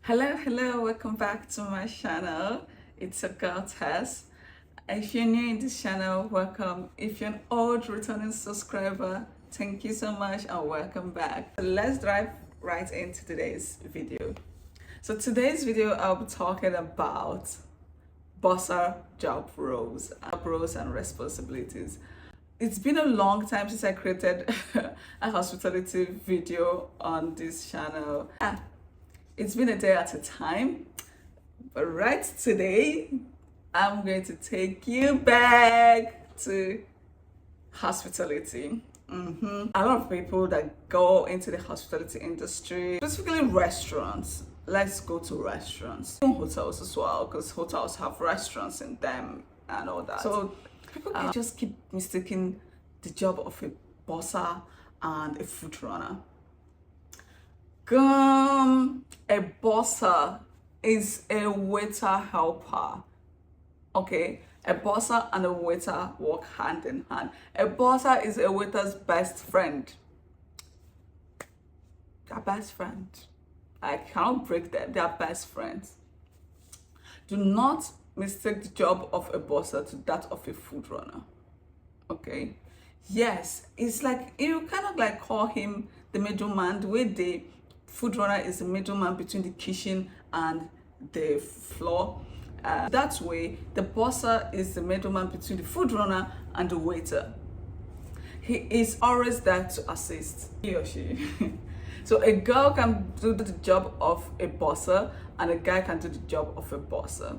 Hello, welcome back to my channel. It's a girl Tess. If you're new in this channel, welcome. If you're an old returning subscriber, thank you so much and welcome back. So let's dive right into today's video. So today's video, I'll be talking about bossa job roles and responsibilities. It's been a long time since I created a hospitality video on this channel. It's been a day at a time, but right today, I'm going to take you back to hospitality. A lot of people that go into the hospitality industry, specifically restaurants. Let's go to restaurants, even hotels as well, because hotels have restaurants in them and all that. So people can just keep mistaking the job of a bossa and a food runner. A bossa is a waiter helper. Okay, a bossa and a waiter work hand in hand. A bossa is a waiter's best friend. Their best friend. I cannot break them. They are best friends. Do not mistake the job of a bossa to that of a food runner. Okay. Yes, it's like you kind of like call him the middleman, the way the food runner is the middleman between the kitchen and the floor. That way, the bossa is the middleman between the food runner and the waiter. He is always there to assist, he or she. So a girl can do the job of a bossa and a guy can do the job of a bossa.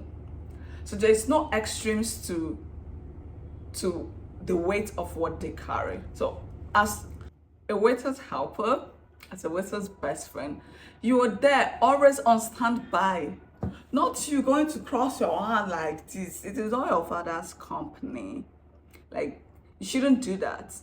So there is no extremes to the weight of what they carry. So as a waiter's helper, as a waiter's best friend, you are there always on standby. Not you going to cross your hand like this. It is all your father's company. Like, you shouldn't do that.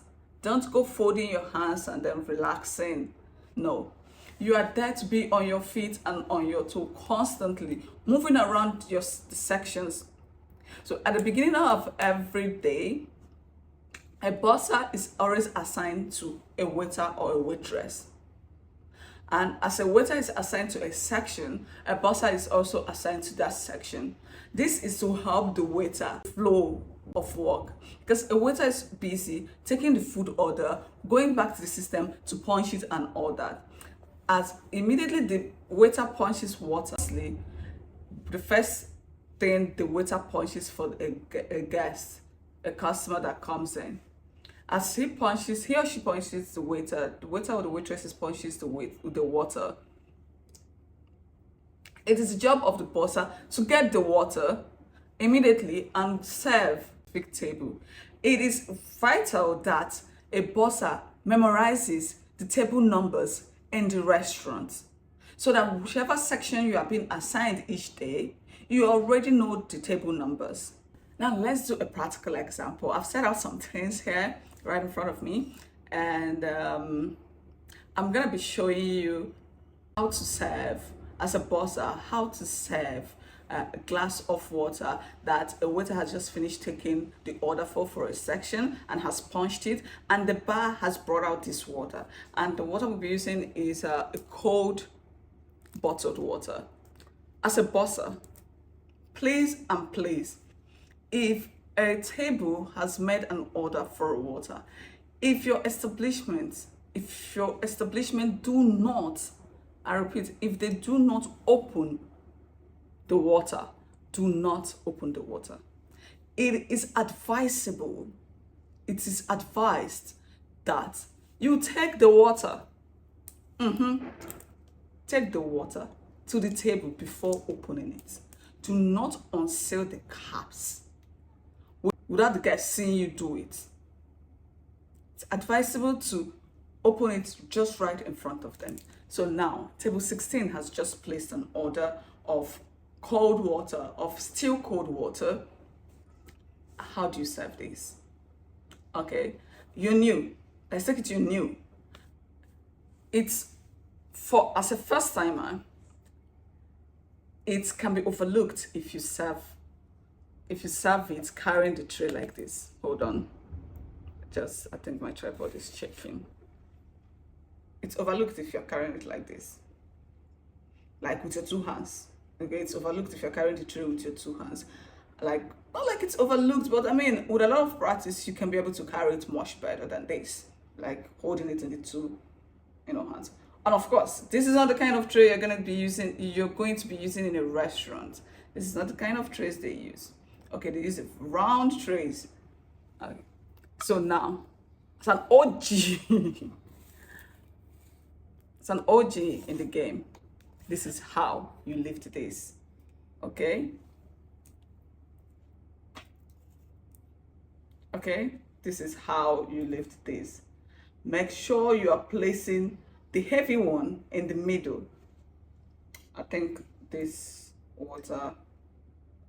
Don't go folding your hands and then relaxing. No. You are there to be on your feet and on your toe constantly, moving around the sections. So at the beginning of every day, a bossa is always assigned to a waiter or a waitress. And as a waiter is assigned to a section, a bossa is also assigned to that section. This is to help the waiter flow of work, because a waiter is busy taking the food order, going back to the system to punch it and all that. As immediately the waiter punches water, the first thing the waiter punches for a guest, a customer that comes in. As he or she punches the waiter or the waitress punches the water. It is the job of the bossa to get the water immediately and serve the table. It is vital that a bossa memorizes the table numbers in the restaurant, so that whichever section you are being assigned each day, you already know the table numbers. Now let's do a practical example. I've set out some things here right in front of me, and I'm gonna be showing you how to serve as a bossa, how to serve a glass of water that a waiter has just finished taking the order for a section and has punched it, and the bar has brought out this water, and the water we'll be using is a cold bottled water. As a bossa, please, if a table has made an order for water, if your establishment do not, I repeat, if they do not open the water, do not open the water. It is advised that you take the water, take the water to the table before opening it. Do not unseal the caps without the guys seeing you do it. It's advisable to open it just right in front of them. So now, table 16 has just placed an order of cold water, of still cold water. How do you serve this? Okay, you're new. Let's take it you're new. It's as a first timer, it can be overlooked if you serve it carrying the tray like this. Hold on. I think my tripod is chafing. It's overlooked if you're carrying it like this. like with your two hands. Okay, it's overlooked if you're carrying the tray with your two hands. Like, not like it's overlooked, but I mean, with a lot of practice, you can be able to carry it much better than this, like holding it in the two, hands. And of course, this is not the kind of tray you're going to be using in a restaurant. This is not the kind of trays they use. Okay, they use round trays. Okay. So now, it's an OG. It's an OG in the game. This is how you lift this. Okay? Okay? This is how you lift this. Make sure you are placing the heavy one in the middle. I think this water,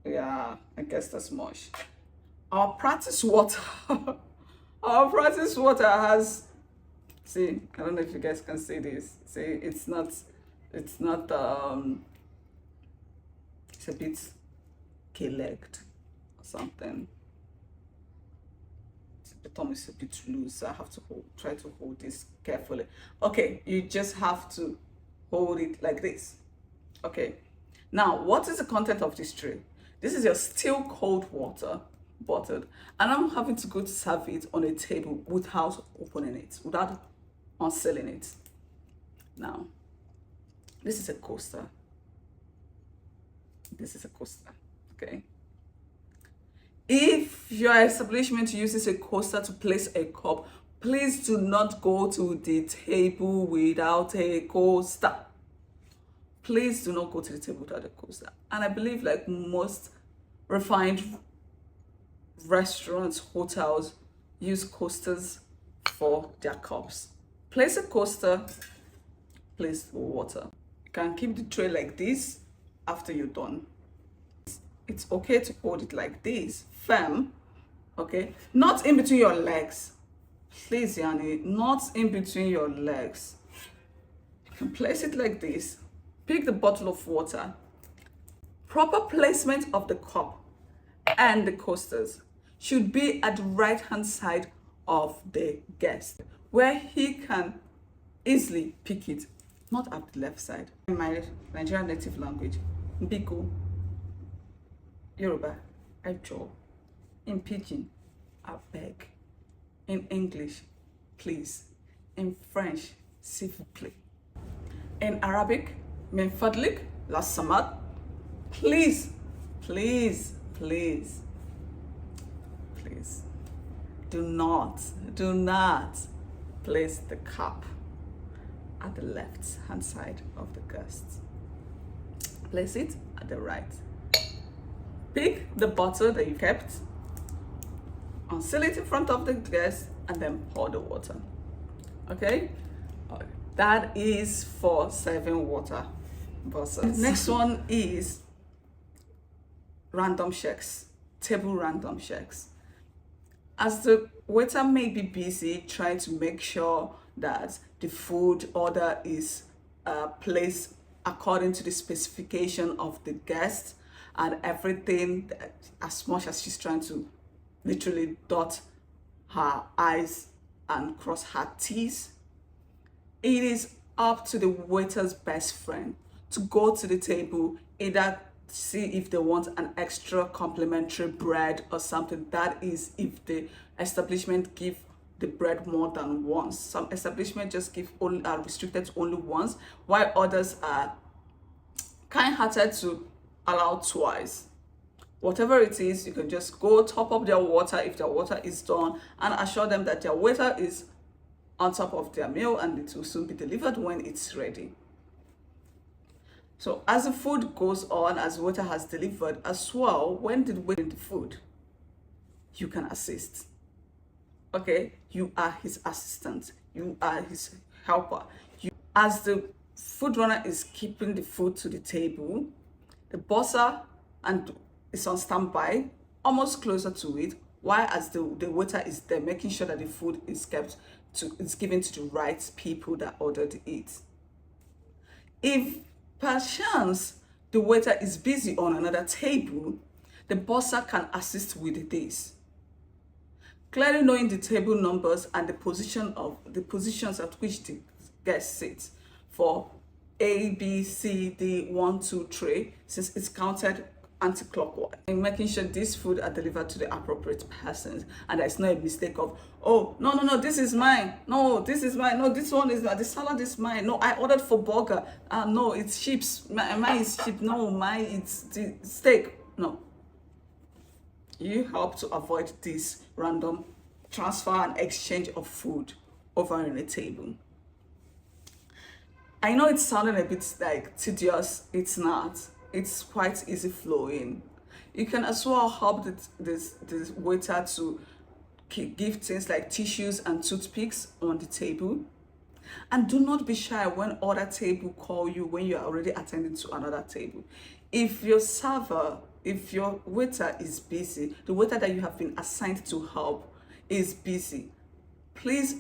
yeah, I guess that's much. Our practice water, our practice water has, see, I don't know if you guys can see this. See, it's a bit K-legged or something. The thumb is a bit loose, so I have to try to hold this carefully. Okay, you just have to hold it like this. Okay, now what is the content of this tray? This is your still cold water, bottled, and I'm having to go to serve it on a table without opening it, without unsealing it. Now, this is a coaster. This is a coaster, okay? If your establishment uses a coaster to place a cup, please do not go to the table without a coaster. Please do not go to the table without a coaster. And I believe, like most refined restaurants, hotels, use coasters for their cups. Place a coaster, place the water. You can keep the tray like this after you're done. It's okay to hold it like this, firm, okay? Not in between your legs. Please, Yani, not in between your legs. You can place it like this. Pick the bottle of water. Proper placement of the cup and the coasters should be at the right-hand side of the guest, where he can easily pick it, not at the left side. In my Nigerian native language, Mbiko, Yoruba, Ejo. In Pidgin, I beg. In English, please. In French, s'il vous plaît. In Arabic, min fadlik, la samad. Please, please, please, please. Do not place the cup at the left hand side of the guest. Place it at the right. Pick the bottle that you kept, unseal it in front of the guest, and then pour the water. Okay? That is for serving water bottles. Next one is random checks, table random checks. As the waiter may be busy trying to make sure that the food order is placed according to the specification of the guest, and everything, as much as she's trying to literally dot her I's and cross her T's, it is up to the waiter's best friend to go to the table, either see if they want an extra complimentary bread or something. That is if the establishment give the bread more than once. Some establishments just give only, are restricted to only once, while others are kind-hearted to allow twice. Whatever it is, you can just go top up their water if their water is done, and assure them that their waiter is on top of their meal and it will soon be delivered when it's ready. So as the food goes on, as the waiter has delivered as well, when the waiter in the food, you can assist. Okay, you are his assistant, you are his helper. As the food runner is keeping the food to the table, the bossa and is on standby, almost closer to it, while as the waiter is there making sure that the food is given to the right people that ordered it. If perchance the waiter is busy on another table, the bossa can assist with this. Clearly knowing the table numbers and the positions at which the guest sits for A, B, C, D, 1, 2, 3, since it's counted anti-clockwise, and making sure these food are delivered to the appropriate persons, and there's no mistake of, oh, no, no, no, this is mine, no, this is mine, no, this one is mine, the salad is mine, no, I ordered for burger, no, it's sheep's, mine is sheep, no, mine it's the steak. No, you help to avoid this random transfer and exchange of food over on a table. I know it's sounding a bit like tedious. It's not. It's quite easy flowing. You can as well help this waiter to give things like tissues and toothpicks on the table. And do not be shy when other table call you when you are already attending to another table. If your server, if your waiter is busy, the waiter that you have been assigned to help is busy, please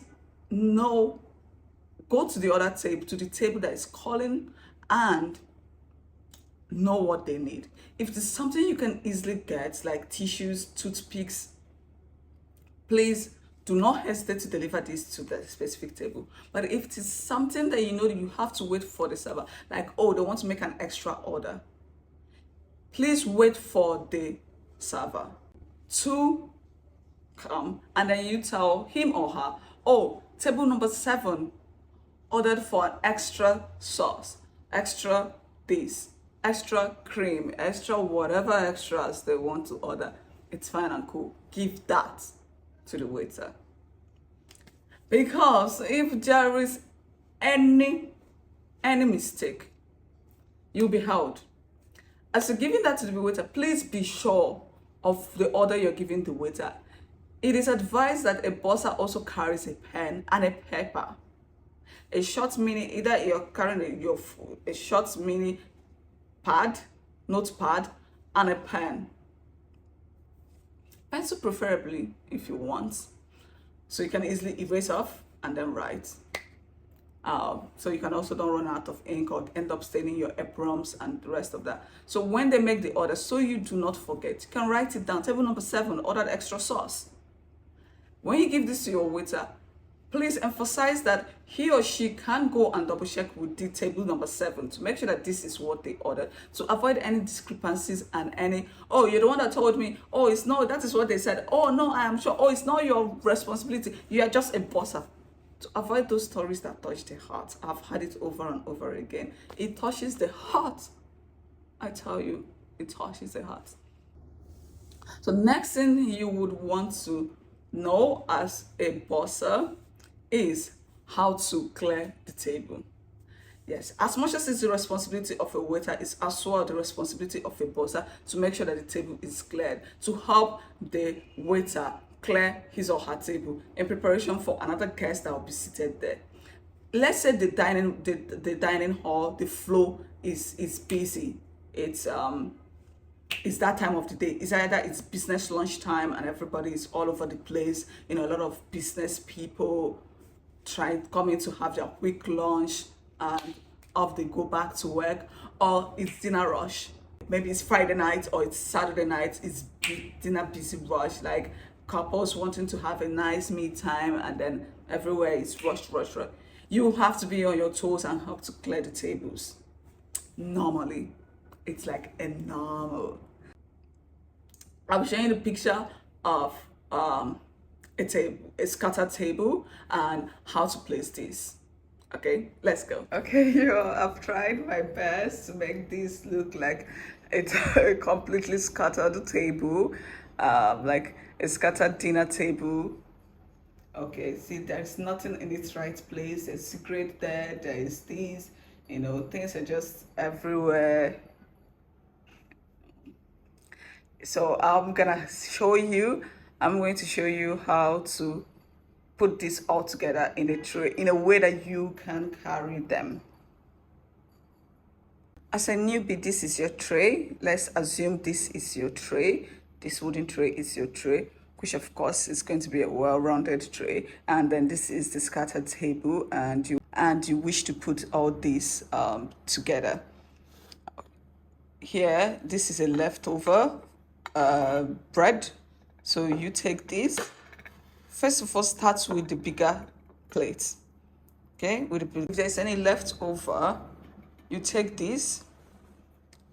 know, go to the other table, to the table that is calling, and know what they need. If there's something you can easily get, like tissues, toothpicks, please do not hesitate to deliver this to the specific table. But if it is something that you know that you have to wait for the server, like, oh, they want to make an extra order, please wait for the server to come, and then you tell him or her, oh, table number 7 ordered for an extra sauce, extra this, extra cream, extra whatever extras they want to order. It's fine and cool. Give that to the waiter. Because if there is any mistake, you'll be held. As you're giving that to the waiter, please be sure of the order you're giving the waiter. It is advised that a bursar also carries a pen and a paper. A short mini, either you're carrying a short mini pad, notepad, and a pen. Pencil preferably if you want, so you can easily erase off and then write. So you can also don't run out of ink or end up staining your aprons and the rest of that. So when they make the order, so you do not forget, you can write it down. Table number 7, ordered extra sauce. When you give this to your waiter, please emphasize that he or she can go and double check with the table number 7 to make sure that this is what they ordered, to avoid any discrepancies and any, oh, you're the one that told me, oh, it's no, that is what they said, oh, no, I am sure, oh, it's not your responsibility, you are just a bosser. To avoid those stories that touch the heart. I've had it over and over again. It touches the heart. I tell you, it touches the heart. So next thing you would want to know as a bosser is how to clear the table. Yes, as much as it's the responsibility of a waiter, it's as well the responsibility of a bosser to make sure that the table is cleared, to help the waiter clear his or her table in preparation for another guest that will be seated there. Let's say the dining hall, the flow is busy. It's that time of the day. It's either it's business lunch time and everybody is all over the place. You know, a lot of business people coming to have their quick lunch and off they go back to work, or it's dinner rush. Maybe it's Friday night or it's Saturday night. It's dinner busy rush, like couples wanting to have a nice me time, and then everywhere is rush. You have to be on your toes and help to clear the tables. Normally, it's like a normal. I'm showing you the picture of a scattered table and how to place this. Okay, let's go. Okay, I've tried my best to make this look like it's a completely scattered table, like a scattered dinner table. Okay, see, there's nothing in its right place. There's secret there. There is things, things are just everywhere. So I'm going to show you how to put this all together in a tray in a way that you can carry them. As a newbie, this is your tray. Let's assume this is your tray. This wooden tray is your tray, which of course is going to be a well-rounded tray. And then this is the scattered table, and you wish to put all these together. Here, this is a leftover bread. So you take this. First of all, start with the bigger plate. Okay, if there's any leftover, you take this.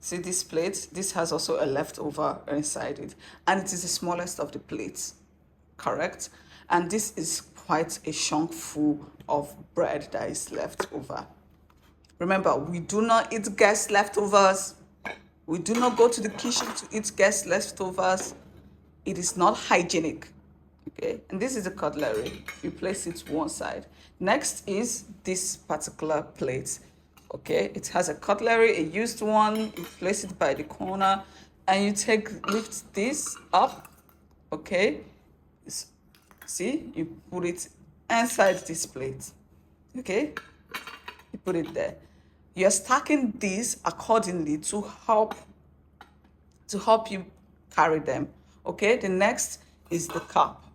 See this plate? This has also a leftover inside it, and it is the smallest of the plates, correct? And this is quite a chunk full of bread that is left over. Remember, we do not eat guest leftovers. We do not go to the kitchen to eat guest leftovers. It is not hygienic. Okay, and this is the cutlery. You place it one side. Next is this particular plate. Okay, it has a cutlery, a used one. You place it by the corner, and you lift this up. Okay, see, you put it inside this plate. Okay, you put it there. You're stacking these accordingly to help you carry them. Okay, the next is the cup.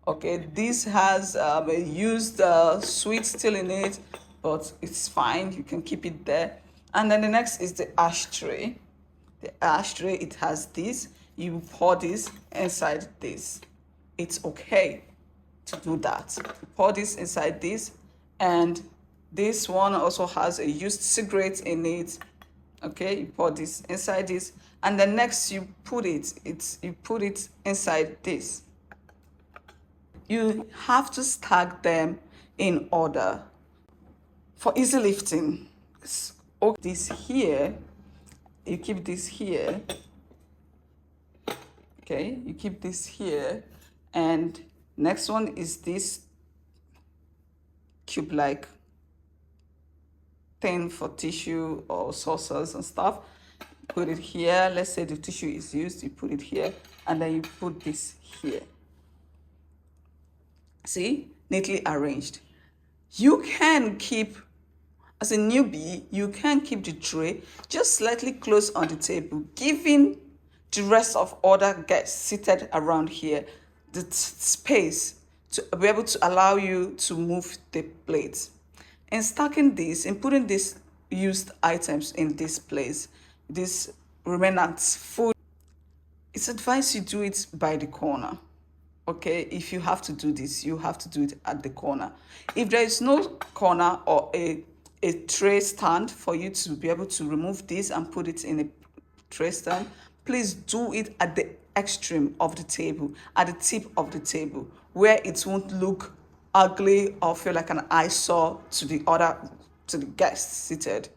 Okay, this has a used sweet still in it, but it's fine, you can keep it there. And then the next is the ashtray. The ashtray, it has this. You pour this inside this. It's okay to do that. You pour this inside this, and this one also has a used cigarette in it. Okay, you pour this inside this, and then next you put it inside this. You have to stack them in order for easy lifting. This here, you keep this here. Okay, you keep this here, and next one is this cube-like thing for tissue or saucers and stuff. Put it here. Let's say the tissue is used, you put it here, and then you put this here. See, neatly arranged. You can keep, as a newbie, you can keep the tray just slightly close on the table, giving the rest of other guests seated around here the space to be able to allow you to move the plates. In stacking this, in putting these used items in this place, this remnant food, it's advised you do it by the corner. Okay, if you have to do this, you have to do it at the corner. If there is no corner or a tray stand for you to be able to remove this and put it in a tray stand, please do it at the extreme of the table, at the tip of the table, where it won't look ugly or feel like an eyesore to the guests seated.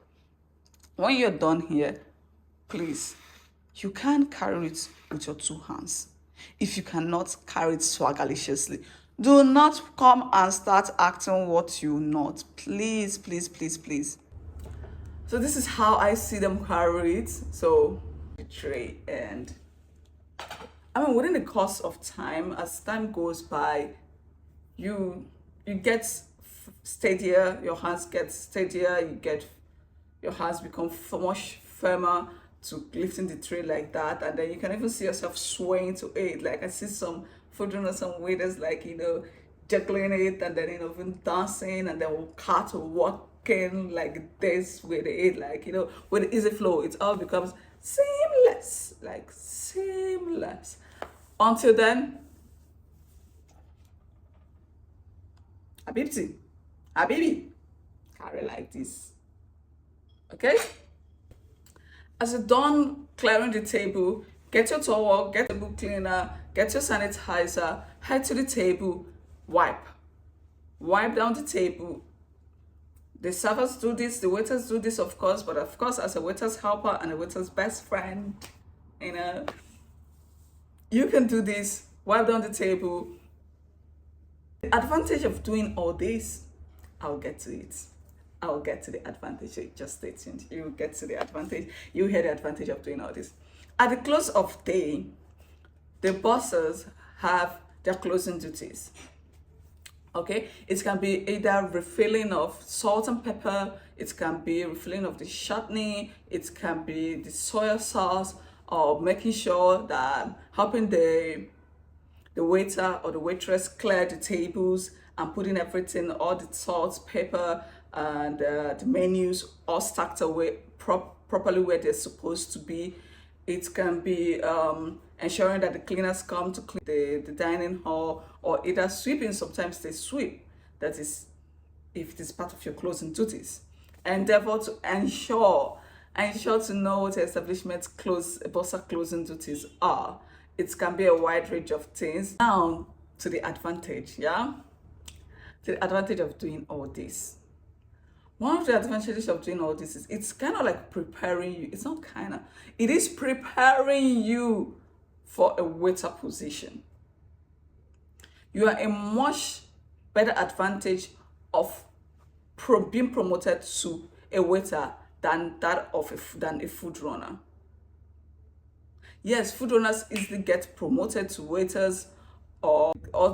When you're done here, please, you can carry it with your two hands. If you cannot carry it swagalliciously, do not come and start acting what you're not. Please, please, please, please. So this is how I see them carry it. So the tray, and I mean, within the course of time, as time goes by, you get steadier, your hands get steadier, your hands become much firmer to lifting the tray like that, and then you can even see yourself swaying to it. Like I see some food runners, some waiters, like, juggling it, and then even dancing, and then will cut or walking like this with it, like, with easy flow. It all becomes seamless, like seamless. Until then, Habibi, carry like this. Okay? As you're done clearing the table, get your towel, get the table cleaner, get your sanitizer, head to the table, wipe down the table. The servers do this, the waiters do this, of course, but of course, as a waiter's helper and a waiter's best friend, you can do this, wipe down the table. The advantage of doing all this, I'll get to it. I'll get to the advantage. Just stay tuned. You'll get to the advantage. You hear the advantage of doing all this. At the close of day, the bosses have their closing duties. Okay, it can be either refilling of salt and pepper, it can be refilling of the chutney, it can be the soy sauce, or making sure that helping the waiter or the waitress clear the tables and putting everything, all the salt, pepper, and the menus all stacked away properly where they're supposed to be. It can be ensuring that the cleaners come to clean the dining hall, or either sweeping. Sometimes they sweep. That is, if it is part of your closing duties. endeavor to ensure to know what establishment's bossa closing duties are. It can be a wide range of things. Now to the advantage, yeah? To the advantage of doing all this. One of the advantages of doing all this is it's kind of like preparing you. It's not kind of, it is preparing you for a waiter position. You are a much better advantage of being promoted to a waiter than that of a food runner. Yes, food runners easily get promoted to waiters, or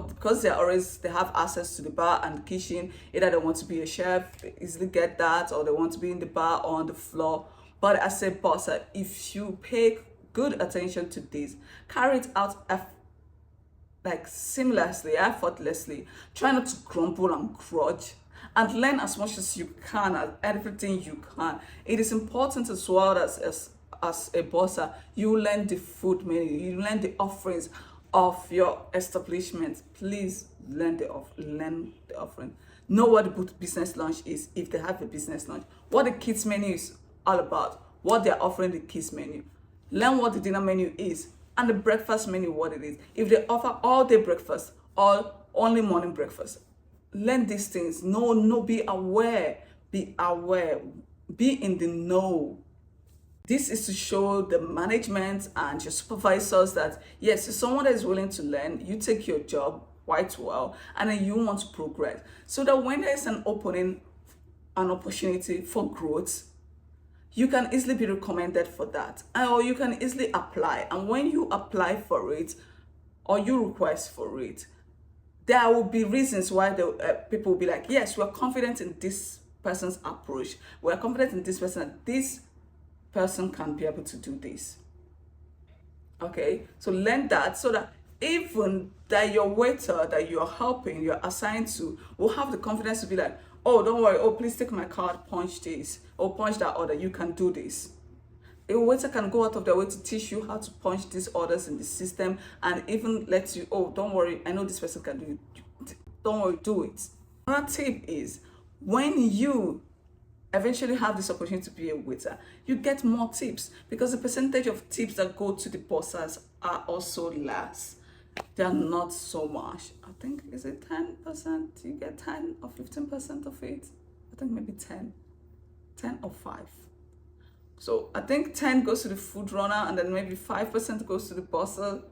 because they have access to the bar and the kitchen. Either they want to be a chef, they easily get that, or they want to be in the bar or on the floor. But as a boss, if you pay good attention to this, carry it out like seamlessly, effortlessly, try not to grumble and grudge, and learn as much as you can, as everything you can. It is important as well as a bosser, you learn the food menu, you learn the offerings of your establishment. Please learn the offering. Know what the business lunch is, if they have a business lunch. What the kids menu is all about. What they're offering the kids menu. Learn what the dinner menu is, and the breakfast menu, what it is. If they offer all day breakfast or only morning breakfast, learn these things. Be aware, be in the know. This is to show the management and your supervisors that yes, you're someone that is willing to learn. You take your job quite well, and then you want to progress, so that when there's an opening, an opportunity for growth, you can easily be recommended for that, or you can easily apply. And when you apply for it or you request for it, there will be reasons why the people will be like, yes, we're confident in this person's approach, we're confident in this person, this person can be able to do this. Okay, so learn that, so that even that your waiter that you're helping, you're assigned to, will have the confidence to be like, oh, don't worry, oh, please take my card, punch this, or punch that order, you can do this. A waiter can go out of their way to teach you how to punch these orders in the system, and even let you, oh, don't worry, I know this person can do it, don't worry, do it. Another tip is, when you eventually have this opportunity to be a waiter, you get more tips, because the percentage of tips that go to the bossers are also less. They are not so much. I think, is it 10%? You get 10 or 15% of it. I think maybe 10 or 5. So I think 10 goes to the food runner, and then maybe 5% goes to the bosser,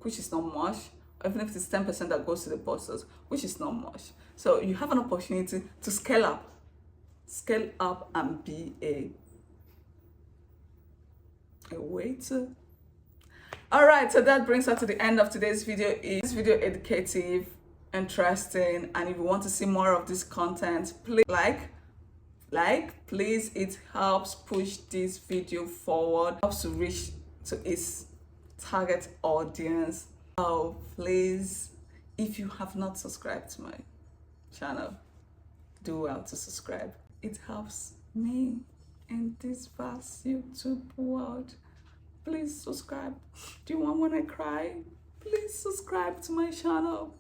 which is not much. Even if it's 10% that goes to the bossers, which is not much. So you have an opportunity to scale up and be a waiter. All right, so that brings us to the end of today's video. Is this video educative, interesting, and if you want to see more of this content, please please, it helps push this video forward, helps to reach to its target audience. Oh, please, if you have not subscribed to my channel, do well to subscribe. It helps me in this vast YouTube world. Please subscribe. Do you want when I cry? Please subscribe to my channel.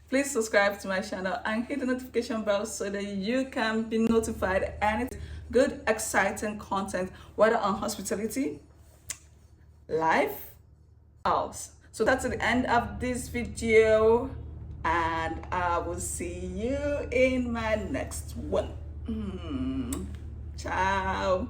Please subscribe to my channel and hit the notification bell so that you can be notified any good, exciting content, whether on hospitality, life, else. So that's the end of this video, and I will see you in my next one. Ciao.